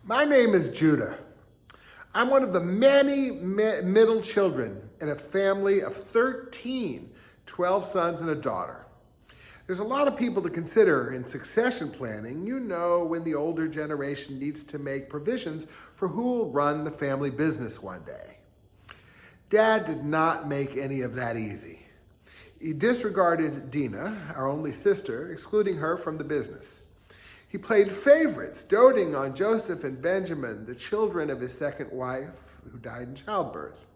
My name is Judah. I'm one of the many middle children in a family of 13, 12 sons and a daughter. There's a lot of people to consider in succession planning, when the older generation needs to make provisions for who will run the family business one day. Dad did not make any of that easy. He disregarded Dina, our only sister, excluding her from the business. He played favorites, doting on Joseph and Benjamin, the children of his second wife, who died in childbirth.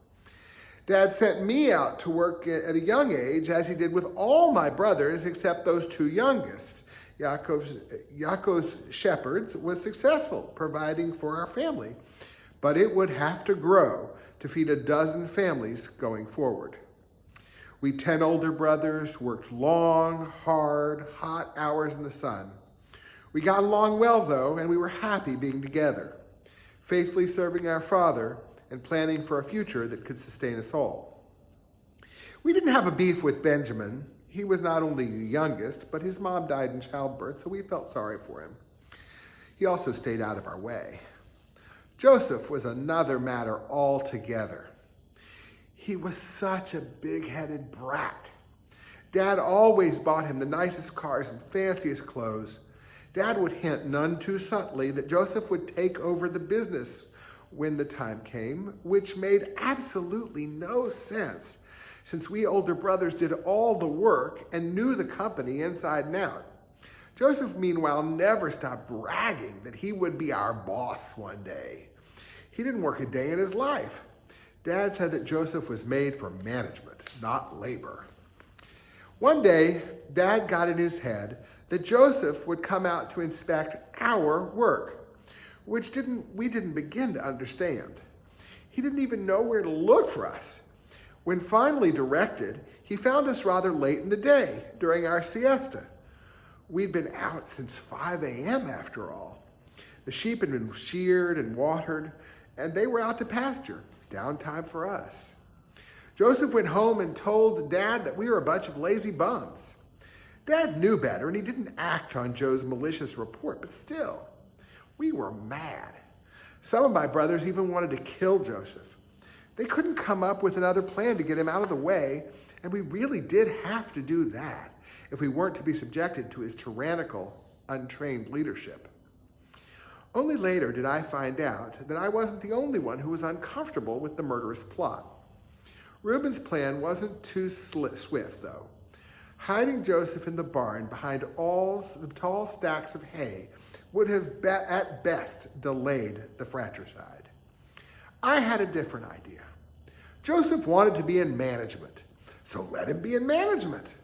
Dad sent me out to work at a young age, as he did with all my brothers except those two youngest. Yaakov's shepherds was successful, providing for our family, but it would have to grow to feed a dozen families going forward. We 10 older brothers worked long, hard, hot hours in the sun. We got along well, though, and we were happy being together, faithfully serving our Father and planning for a future that could sustain us all. We didn't have a beef with Benjamin. He was not only the youngest, but his mom died in childbirth, so we felt sorry for him. He also stayed out of our way. Joseph was another matter altogether. He was such a big-headed brat. Dad always bought him the nicest cars and fanciest clothes. Dad would hint none too subtly that Joseph would take over the business when the time came, which made absolutely no sense, since we older brothers did all the work and knew the company inside and out. Joseph, meanwhile, never stopped bragging that he would be our boss one day. He didn't work a day in his life. Dad said that Joseph was made for management, not labor. One day, Dad got in his head that Joseph would come out to inspect our work, which we didn't begin to understand. He didn't even know where to look for us. When finally directed, he found us rather late in the day during our siesta. We'd been out since 5 a.m. after all. The sheep had been sheared and watered, and they were out to pasture, downtime for us. Joseph went home and told Dad that we were a bunch of lazy bums. Dad knew better, and he didn't act on Joe's malicious report, but still, we were mad. Some of my brothers even wanted to kill Joseph. They couldn't come up with another plan to get him out of the way, and we really did have to do that if we weren't to be subjected to his tyrannical, untrained leadership. Only later did I find out that I wasn't the only one who was uncomfortable with the murderous plot. Reuben's plan wasn't too swift, though. Hiding Joseph in the barn behind all the tall stacks of hay would have at best delayed the fratricide. I had a different idea. Joseph wanted to be in management, so let him be in management.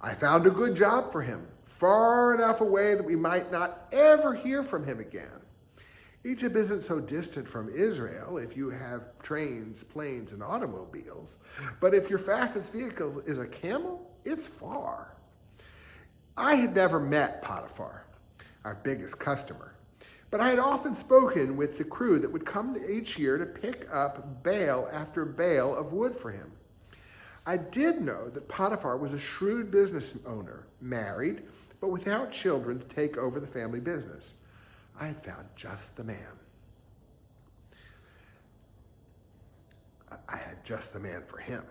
I found a good job for him, far enough away that we might not ever hear from him again. Egypt isn't so distant from Israel if you have trains, planes, and automobiles, but if your fastest vehicle is a camel, it's far. I had never met Potiphar, our biggest customer, but I had often spoken with the crew that would come each year to pick up bale after bale of wood for him. I did know that Potiphar was a shrewd business owner, married, but without children to take over the family business. I had found just the man. I had just the man for him.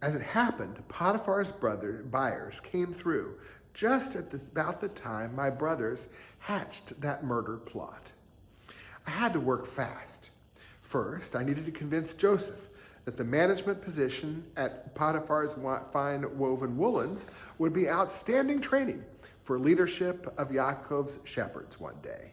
As it happened, Potiphar's buyers came through just at about the time my brothers hatched that murder plot. I had to work fast. First, I needed to convince Joseph that the management position at Potiphar's fine woven woolens would be outstanding training for leadership of Yaakov's shepherds one day.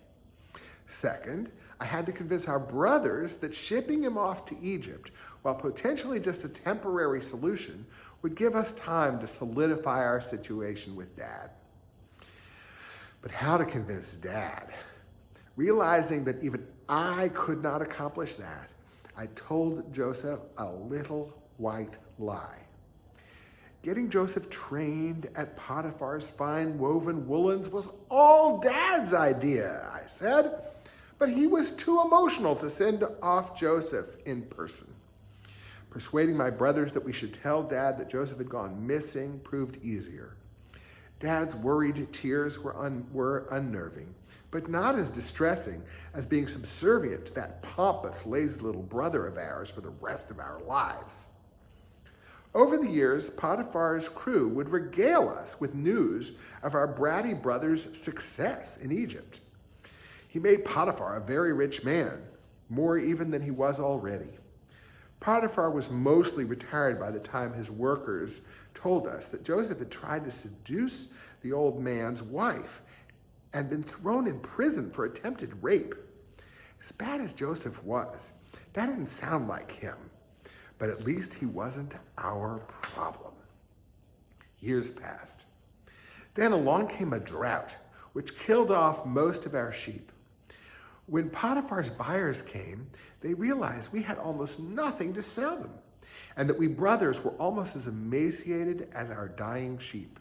Second, I had to convince our brothers that shipping him off to Egypt, while potentially just a temporary solution, would give us time to solidify our situation with Dad. But how to convince Dad? Realizing that even I could not accomplish that, I told Joseph a little white lie. Getting Joseph trained at Potiphar's fine woven woolens was all Dad's idea, I said, but he was too emotional to send off Joseph in person. Persuading my brothers that we should tell Dad that Joseph had gone missing proved easier. Dad's worried tears were unnerving, but not as distressing as being subservient to that pompous, lazy little brother of ours for the rest of our lives. Over the years, Potiphar's crew would regale us with news of our bratty brother's success in Egypt. He made Potiphar a very rich man, more even than he was already. Potiphar was mostly retired by the time his workers told us that Joseph had tried to seduce the old man's wife and been thrown in prison for attempted rape. As bad as Joseph was, that didn't sound like him, but at least he wasn't our problem. Years passed. Then along came a drought, which killed off most of our sheep. When Potiphar's buyers came, they realized we had almost nothing to sell them, and that we brothers were almost as emaciated as our dying sheep.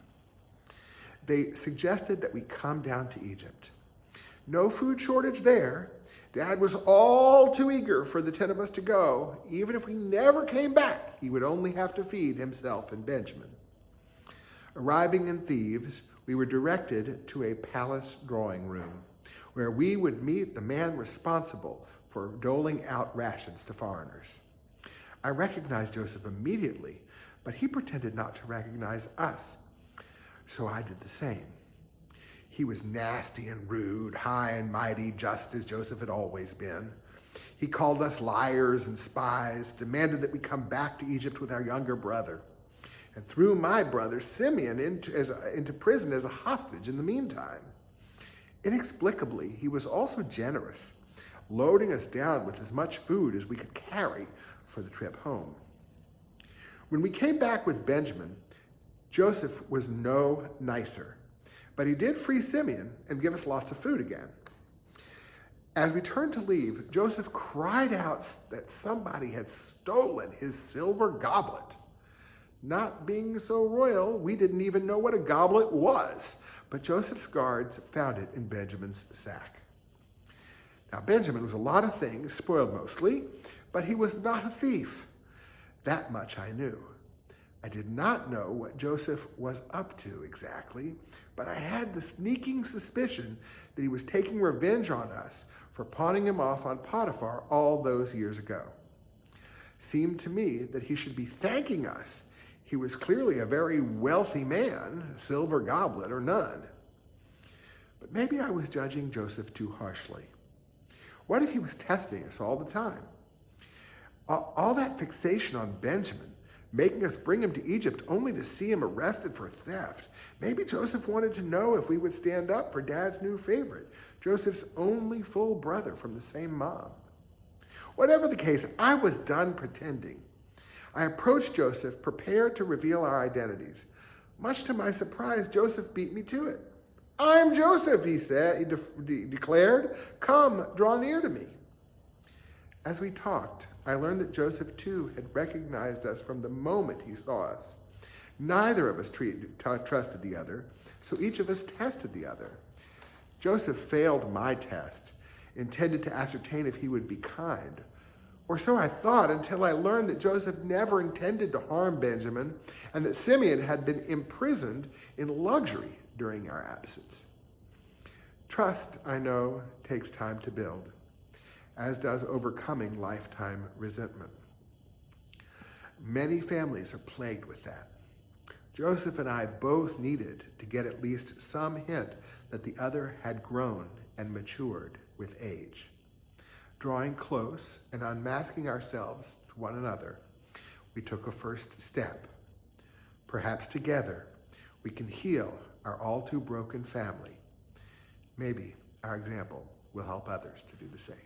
They suggested that we come down to Egypt. No food shortage there. Dad was all too eager for the 10 of us to go. Even if we never came back, he would only have to feed himself and Benjamin. Arriving in Thebes, we were directed to a palace drawing room, where we would meet the man responsible for doling out rations to foreigners. I recognized Joseph immediately, but he pretended not to recognize us, so I did the same. He was nasty and rude, high and mighty, just as Joseph had always been. He called us liars and spies, demanded that we come back to Egypt with our younger brother, and threw my brother Simeon into prison as a hostage in the meantime. Inexplicably, he was also generous, loading us down with as much food as we could carry for the trip home. When we came back with Benjamin, Joseph was no nicer, but he did free Simeon and give us lots of food again. As we turned to leave, Joseph cried out that somebody had stolen his silver goblet. Not being so royal, we didn't even know what a goblet was, but Joseph's guards found it in Benjamin's sack. Now, Benjamin was a lot of things, spoiled mostly, but he was not a thief. That much I knew. I did not know what Joseph was up to exactly, but I had the sneaking suspicion that he was taking revenge on us for pawning him off on Potiphar all those years ago. Seemed to me that he should be thanking us. He was clearly a very wealthy man, silver goblet or none. But maybe I was judging Joseph too harshly. What if he was testing us all the time? All that fixation on Benjamin, making us bring him to Egypt only to see him arrested for theft. Maybe Joseph wanted to know if we would stand up for Dad's new favorite, Joseph's only full brother from the same mom. Whatever the case, I was done pretending. I approached Joseph, prepared to reveal our identities. Much to my surprise, Joseph beat me to it. "I'm Joseph," he said. He declared. "Come, draw near to me." As we talked, I learned that Joseph too had recognized us from the moment he saw us. Neither of us trusted the other, so each of us tested the other. Joseph failed my test, intended to ascertain if he would be kind. Or so I thought, until I learned that Joseph never intended to harm Benjamin and that Simeon had been imprisoned in luxury during our absence. Trust, I know, takes time to build, as does overcoming lifetime resentment. Many families are plagued with that. Joseph and I both needed to get at least some hint that the other had grown and matured with age. Drawing close and unmasking ourselves to one another, we took a first step. Perhaps together we can heal our all too broken family. Maybe our example will help others to do the same.